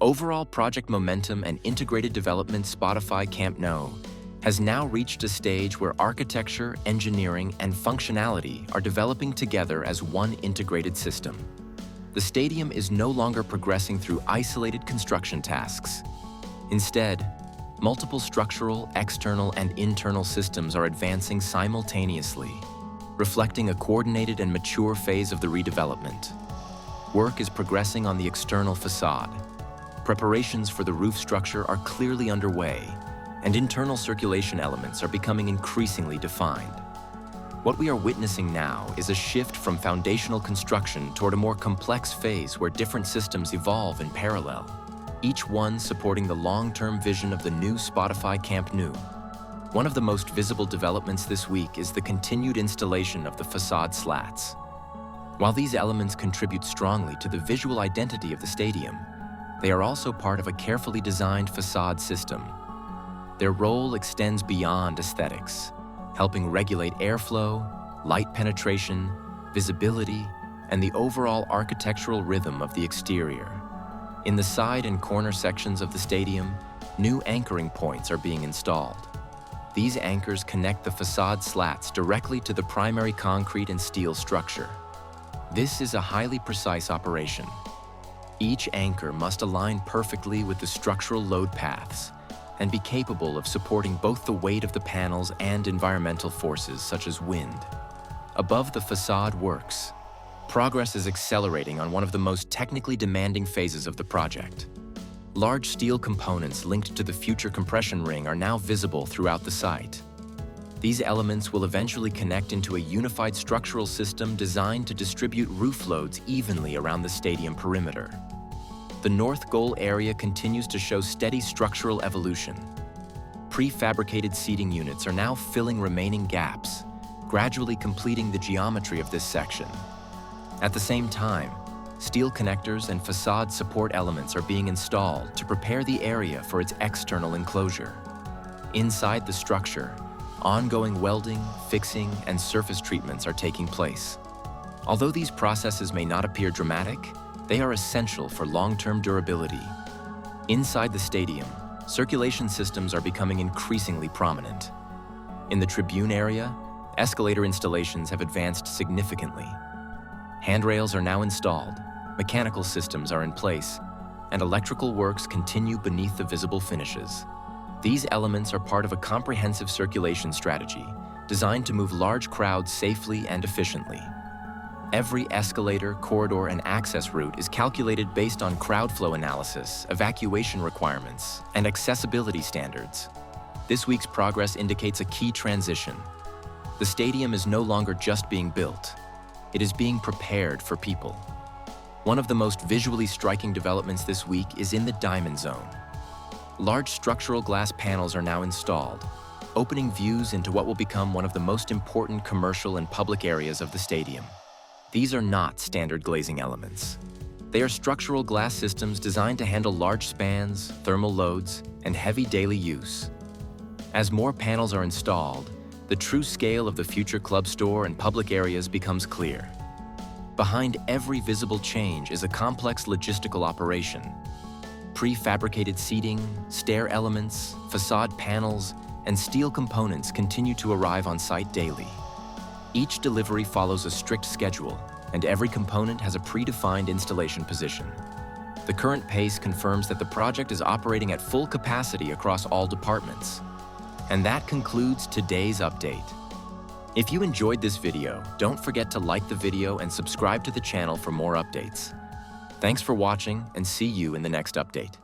Overall project momentum and integrated development Spotify Camp Nou has now reached a stage where architecture, engineering, and functionality are developing together as one integrated system. The stadium is no longer progressing through isolated construction tasks. Instead, multiple structural, external, and internal systems are advancing simultaneously, reflecting a coordinated and mature phase of the redevelopment. Work is progressing on the external facade. Preparations for the roof structure are clearly underway, and internal circulation elements are becoming increasingly defined. What we are witnessing now is a shift from foundational construction toward a more complex phase where different systems evolve in parallel, each one supporting the long-term vision of the new Spotify Camp Nou. One of the most visible developments this week is the continued installation of the facade slats. While these elements contribute strongly to the visual identity of the stadium, they are also part of a carefully designed facade system. Their role extends beyond aesthetics, helping regulate airflow, light penetration, visibility, and the overall architectural rhythm of the exterior. In the side and corner sections of the stadium, new anchoring points are being installed. These anchors connect the facade slats directly to the primary concrete and steel structure. This is a highly precise operation. Each anchor must align perfectly with the structural load paths and be capable of supporting both the weight of the panels and environmental forces such as wind. Above the facade works, progress is accelerating on one of the most technically demanding phases of the project. Large steel components linked to the future compression ring are now visible throughout the site. These elements will eventually connect into a unified structural system designed to distribute roof loads evenly around the stadium perimeter. The north goal area continues to show steady structural evolution. Prefabricated seating units are now filling remaining gaps, gradually completing the geometry of this section. At the same time, steel connectors and facade support elements are being installed to prepare the area for its external enclosure. Inside the structure, ongoing welding, fixing, and surface treatments are taking place. Although these processes may not appear dramatic, they are essential for long-term durability. Inside the stadium, circulation systems are becoming increasingly prominent. In the tribune area, escalator installations have advanced significantly. Handrails are now installed, mechanical systems are in place, and electrical works continue beneath the visible finishes. These elements are part of a comprehensive circulation strategy designed to move large crowds safely and efficiently. Every escalator, corridor, and access route is calculated based on crowd flow analysis, evacuation requirements, and accessibility standards. This week's progress indicates a key transition. The stadium is no longer just being built. It is being prepared for people. One of the most visually striking developments this week is in the diamond zone. Large structural glass panels are now installed, opening views into what will become one of the most important commercial and public areas of the stadium. These are not standard glazing elements. They are structural glass systems designed to handle large spans, thermal loads, and heavy daily use. As more panels are installed, the true scale of the future club store and public areas becomes clear. Behind every visible change is a complex logistical operation. Prefabricated seating, stair elements, facade panels, and steel components continue to arrive on site daily. Each delivery follows a strict schedule, and every component has a predefined installation position. The current pace confirms that the project is operating at full capacity across all departments. And that concludes today's update. If you enjoyed this video, don't forget to like the video and subscribe to the channel for more updates. Thanks for watching, and see you in the next update.